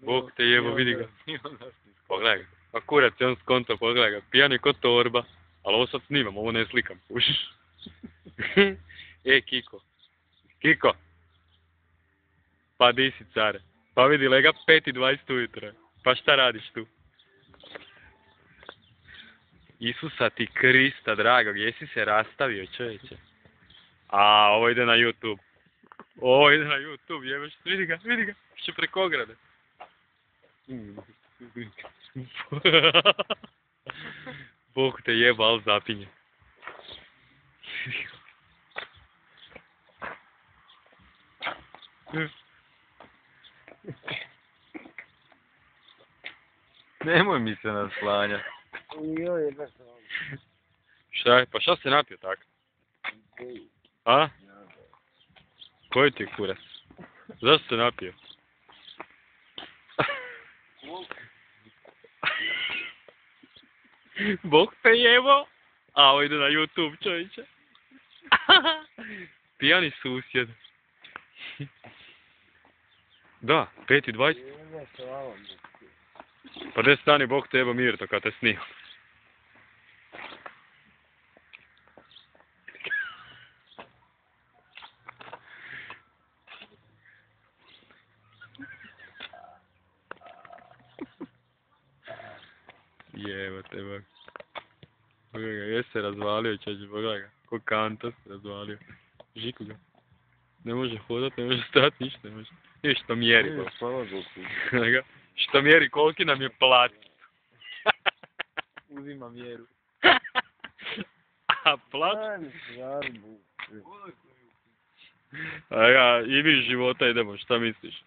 Bog te jebo, vidi ga. Pogledaj ga. Pa kurac je on skonto, pogledaj ga. Pijan je ko torba. Ali ovo sad snimam, ovo ne slikam, kužiš. Kiko. Kiko. Pa di si, care? Pa vidi, lega 5:20 ujutro. Pa šta radiš tu? Isusa ti Krista, drago, gdje si se rastavio, čovječe? A, ovo ide na YouTube. Ovo ide na YouTube, jebeš, vidi ga, še preko ograde. Bog te jeba, ali zapinje. Nemoj mi se naslanjati. Šta je? Pa šta se napio tako? A? Koji ti je kurac? Zašto se napio? Bog te jebo! A ovo ide na YouTube, čovječe. Pijani susjed. Da, 5:20. Pa gdje stani, Bog te jebo Mirto kad te snima. Jevo te Bog. Pogledaj ga, jes se razvalio čeđe, pogledaj ga. Ko kanta se razvalio. Žiku ga. Ne može hodat, ne može stati, ništa ne može. I što mjeri, Bog. Što mjeri, koliki nam je plat. Uzima mjeru. A plat? A ja, i mi života idemo, šta misliš?